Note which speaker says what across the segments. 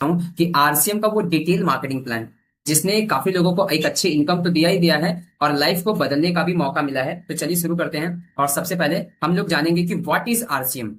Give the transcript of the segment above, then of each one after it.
Speaker 1: हूँ कि आरसीएम का वो डिटेल मार्केटिंग प्लान जिसने काफी लोगों को एक अच्छी इनकम तो दिया ही दिया है और लाइफ को बदलने का भी मौका मिला है। तो चलिए शुरू करते हैं। और सबसे पहले हम लोग जानेंगे कि व्हाट इज आरसीएम।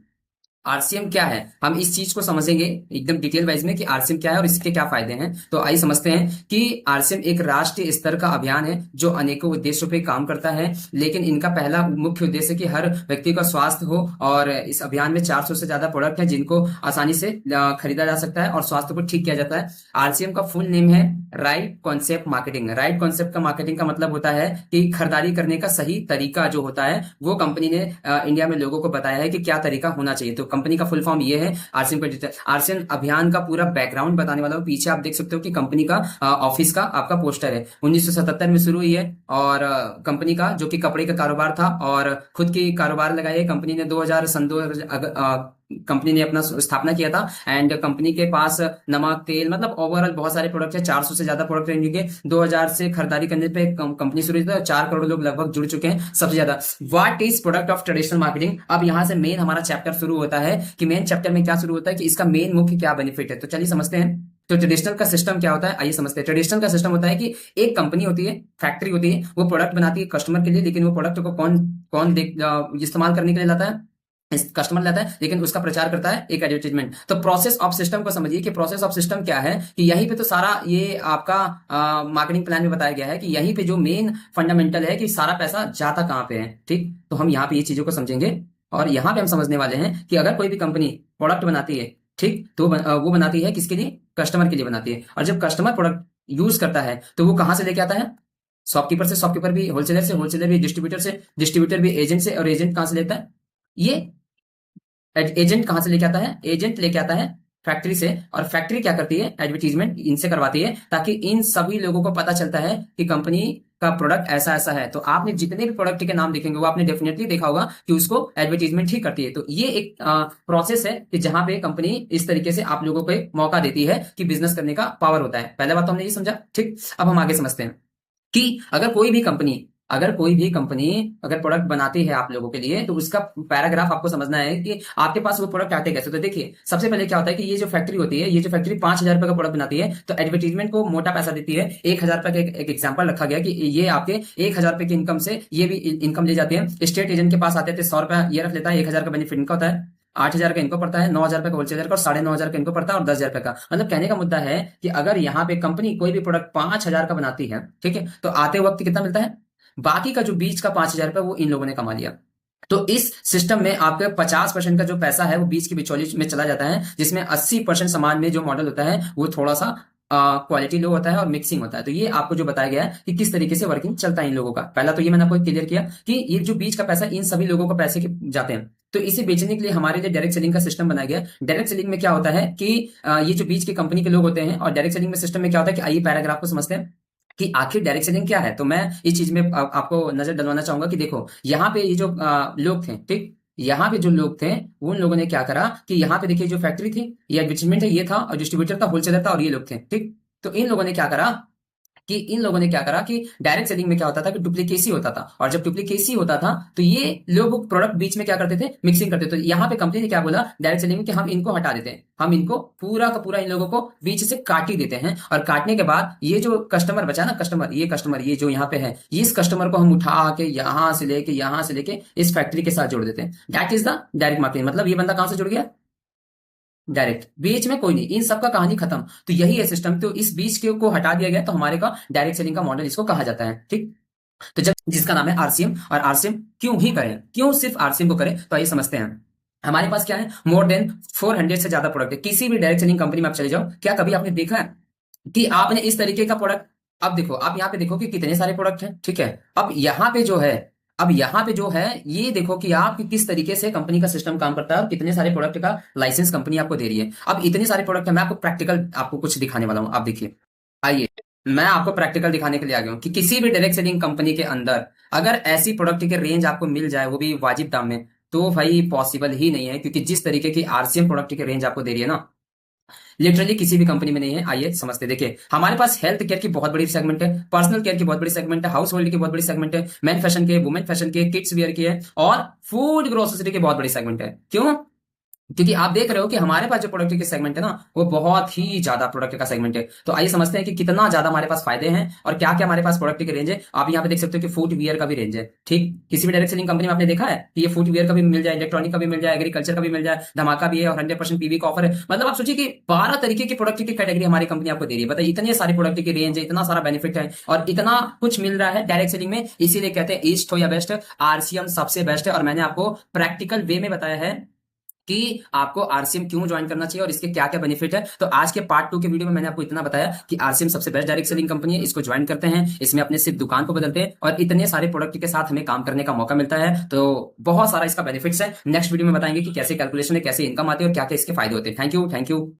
Speaker 1: आरसीएम क्या है, हम इस चीज को समझेंगे एकदम डिटेल वाइज में कि आरसीएम क्या है और इसके क्या फायदे हैं। तो आइए समझते हैं कि आरसीएम एक राष्ट्रीय स्तर का अभियान है जो अनेकों उद्देश्यों पे काम करता है, लेकिन इनका पहला मुख्य उद्देश्य कि हर व्यक्ति का स्वास्थ्य हो। और इस अभियान में 400 से ज्यादा प्रोडक्ट हैं जिनको आसानी से खरीदा जा सकता है और स्वास्थ्य को ठीक किया जाता है। आरसीएम का फुल नेम है right concept marketing. Right concept का मार्केटिंग का मतलब होता है कि खरीदारी करने का सही तरीका जो होता है वो कंपनी ने इंडिया में लोगों को बताया है कि क्या तरीका होना चाहिए। तो कंपनी का फुल फॉर्म ये है आरसीएम का। आरसीएम अभियान का पूरा बैकग्राउंड बताने वाला हूँ। पीछे आप देख सकते हो कि कंपनी का ऑफिस का आपका पोस्टर है। 1977 में शुरू हुई है और कंपनी का जो कि कपड़े का कारोबार था और खुद की कारोबार लगाई है कंपनी ने 2000 सन 2000 कंपनी ने अपना स्थापना किया था। एंड कंपनी के पास नमक तेल मतलब ओवरऑल बहुत सारे प्रोडक्ट है। 400 से ज्यादा प्रोडक्ट रेंज के 2000 से खरीदारी करने पे कंपनी शुरू हुई थी। 4 करोड़ लोग लगभग जुड़ चुके हैं सबसे ज्यादा। What is product of traditional marketing. अब यहां से मेन हमारा चैप्टर शुरू होता है कि मेन चैप्टर में क्या शुरू होता है कि इसका मेन मुख्य क्या बेनिफिट है। तो चलिए समझते हैं। तो ट्रेडिशनल का सिस्टम क्या होता है, आइए समझते हैं। ट्रेडिशनल का सिस्टम होता है कि एक कंपनी होती है, फैक्ट्री होती है, वो प्रोडक्ट बनाती है कस्टमर के लिए, लेकिन वो प्रोडक्ट को कौन कौन इस्तेमाल करने के लिए लाता है, कस्टमर लेता है, लेकिन उसका प्रचार करता है एक एडवर्टीजमेंट। तो प्रोसेस ऑफ सिस्टम को समझिए कि प्रोसेस ऑफ सिस्टम क्या है कि यहीं पे तो सारा ये आपका मार्केटिंग प्लान में बताया गया है कि यहीं पे जो मेन फंडामेंटल है कि सारा पैसा जाता कहाँ पे है। ठीक, तो हम यहाँ पे ये चीजों को समझेंगे और यहाँ पे हम समझने वाले हैं कि अगर कोई भी कंपनी प्रोडक्ट बनाती है, ठीक, तो वो बनाती है किसके लिए, कस्टमर के लिए बनाती है। और जब कस्टमर प्रोडक्ट यूज करता है तो वो कहाँ से लेके आता है, शॉपकीपर से, शॉपकीपर भी होलसेलर से, होलसेलर भी डिस्ट्रीब्यूटर से, डिस्ट्रीब्यूटर भी एजेंट से, और एजेंट कहाँ से लेता है, ये एजेंट कहां से लेके आता है, एजेंट लेके आता है फैक्ट्री से। और फैक्ट्री क्या करती है, एडवर्टीजमेंट इनसे करवाती है ताकि इन सभी लोगों को पता चलता है कि कंपनी का प्रोडक्ट ऐसा ऐसा है। तो आपने जितने भी प्रोडक्ट के नाम देखेंगे वो आपने डेफिनेटली देखा होगा कि उसको एडवर्टीजमेंट ही करती है। तो ये एक प्रोसेस है कि जहां पे कंपनी इस तरीके से आप लोगों को मौका देती है कि बिजनेस करने का पावर होता है। पहले बात तो हमने ये समझा। ठीक, अब हम आगे समझते हैं कि अगर कोई भी कंपनी अगर प्रोडक्ट बनाती है आप लोगों के लिए तो उसका पैराग्राफ आपको समझना है कि आपके पास वो प्रोडक्ट आते कैसे। तो देखिए सबसे पहले क्या होता है कि ये जो फैक्ट्री होती है, ये जो फैक्ट्री 5,000 रुपए का प्रोडक्ट बनाती है तो एडवर्टीजमेंट को मोटा पैसा देती है। 1,000 रुपए का एक एग्जाम्पल रखा गया कि ये आपके 1,000 रुपए की इनकम से ये भी इनकम ले जाती है। स्टेट एजेंट के पास आते थे 100 रुपया ये रख लेता है, 1,000 का बेनिफिट इनका होता है, 8,000 का इनको पड़ता है, 9,000 रुपए का होलसेलर का और 9,500 का इनको पड़ता है और 10,000 रुपए का। मतलब कहने का मुद्दा है कि अगर यहाँ पे कंपनी कोई भी प्रोडक्ट 5,000 का बनाती है, ठीक है, तो आते वक्त कितना मिलता है, बाकी का जो बीच का 5,000 रुपए वो इन लोगों ने कमा लिया। तो इस सिस्टम में आपके 50% का जो पैसा है वो बीच की बिचौली में चला जाता है, जिसमें 80% सामान में जो मॉडल होता है वो थोड़ा सा क्वालिटी लो होता है और मिक्सिंग होता है। तो ये आपको जो बताया गया है कि किस तरीके से वर्किंग चलता है इन लोगों का। पहला तो ये मैंने आपको क्लियर किया कि ये जो बीच का पैसा इन सभी लोगों को पैसे के जाते हैं। तो इसे बेचने के लिए हमारे लिए डायरेक्ट सेलिंग का सिस्टम बनाया गया है। डायरेक्ट सेलिंग में क्या होता है कि ये जो बीच की कंपनी के लोग होते हैं, और डायरेक्ट सेलिंग में सिस्टम में क्या होता है कि आइए पैराग्राफ को समझते हैं कि आखिर डायरेक्ट सेलिंग क्या है। तो मैं इस चीज में आपको नजर डलवाना चाहूंगा कि देखो यहाँ पे ये जो लोग थे, ठीक, यहाँ पे जो लोग थे उन लोगों ने क्या करा कि यहाँ पे देखिए जो फैक्ट्री थी, ये एडवर्टीजमेंट है, ये था, और डिस्ट्रीब्यूटर था, होलसेलर था, और ये लोग थे। ठीक, तो इन लोगों ने क्या करा कि डायरेक्ट सेलिंग में क्या होता था कि डुप्लीकेसी होता था। और जब डुप्लीकेसी होता था तो ये लोग प्रोडक्ट बीच में क्या करते थे, मिक्सिंग करते थे। तो यहाँ पे कंपनी ने क्या बोला डायरेक्ट सेलिंग में कि हम इनको हटा देते हैं, हम इनको पूरा का पूरा इन लोगों को बीच से काट ही देते हैं। और काटने के बाद ये जो कस्टमर बचा ना, कस्टमर ये जो यहाँ पे है, इस कस्टमर को हम उठा के यहाँ से लेके इस फैक्ट्री के साथ जोड़ देते हैं। That is the direct marketing. मतलब ये बंदा कहां से जुड़ गया, डायरेक्ट, बीच में कोई नहीं, इन सबका कहानी खत्म। तो यही है सिस्टम। तो इस बीच के को हटा दिया गया तो हमारे का डायरेक्ट सेलिंग का मॉडल इसको कहा जाता है। ठीक, तो जब जिसका नाम है आरसीएम। और आरसीएम क्यों ही करें, क्यों सिर्फ आरसीएम को करें, तो आइए समझते हैं। हमारे पास क्या है, मोर देन 400 से ज्यादा प्रोडक्ट है। किसी भी डायरेक्ट सेलिंग कंपनी में आप चले जाओ, क्या कभी आपने देखा है कि आपने इस तरीके का प्रोडक्ट, अब देखो आप यहाँ पे देखो कि कितने सारे प्रोडक्ट हैं। ठीक है, अब यहाँ पे जो है ये देखो कि आप किस तरीके से कंपनी का सिस्टम काम करता है और कितने सारे प्रोडक्ट का लाइसेंस कंपनी आपको दे रही है। अब इतने सारे प्रोडक्ट है, मैं आपको प्रैक्टिकल आपको कुछ दिखाने वाला हूँ। आप देखिए, आइए मैं आपको प्रैक्टिकल दिखाने के लिए आ गया हूँ कि किसी भी डायरेक्ट सेलिंग कंपनी के अंदर अगर ऐसी प्रोडक्ट के रेंज आपको मिल जाए वो भी वाजिब दाम में, तो भाई पॉसिबल ही नहीं है। क्योंकि जिस तरीके की आरसीएम प्रोडक्ट की रेंज आपको दे रही है ना, लिटरली किसी भी कंपनी में नहीं है। आइए समझते, देखिए हमारे पास हेल्थ केयर की बहुत बड़ी सेगमेंट है, पर्सनल केयर की बहुत बड़ी सेगमेंट है, हाउस होल्ड की बहुत बड़ी सेगमेंट है, मैन फैशन के, वुमेन फैशन के, किड्स वियर की है, और फूड ग्रोसरी की बहुत बड़ी सेगमेंट है। क्यों, क्योंकि आप देख रहे हो कि हमारे पास जो प्रोडक्ट के सेगमेंट है ना, वो बहुत ही ज्यादा प्रोडक्ट का सेगमेंट है। तो आइए समझते हैं कि कितना ज्यादा हमारे पास फायदे हैं और क्या क्या हमारे पास प्रोडक्ट के रेंज है। आप यहाँ पे देख सकते हो कि फुट वियर का भी रेंज है। ठीक, किसी भी डायरेक्ट सेलिंग कंपनी में आपने देखा है कि ये फुट वियर का भी मिल जाए, इलेक्ट्रॉनिक का भी मिल जाए, एग्रीकल्चर का भी मिल जाए, धमाका भी है और 100% पीवी का ऑफर है। मतलब आप सोचिए कि 12 तरीके की प्रोडक्ट की कैटेगरी हमारी कंपनी आपको दे रही है। बताइए, इतने सारे प्रोडक्ट की रेंज है, इतना सारा बेनिफिट है और इतना कुछ मिल रहा है डायरेक्ट सेलिंग में। इसीलिए कहते हैं ईस्ट हो या वेस्ट, आरसीएम सबसे बेस्ट है। और मैंने आपको प्रैक्टिकल वे में बताया है कि आपको आरसीएम क्यों ज्वाइन करना चाहिए और इसके क्या क्या बेनिफिट है। तो आज के पार्ट 2 के वीडियो में मैंने आपको इतना बताया कि आरसीएम सबसे बेस्ट डायरेक्ट सेलिंग कंपनी है, इसको ज्वाइन करते हैं, इसमें अपने सिर्फ दुकान को बदलते हैं और इतने सारे प्रोडक्ट के साथ हमें काम करने का मौका मिलता है। तो बहुत सारा इसका बेनिफिट्स है। नेक्स्ट वीडियो में बताएंगे कि कैसे कैलकुलेशन है, कैसे इनकम आती है और क्या क्या इसके फायदे होते हैं। Thank you.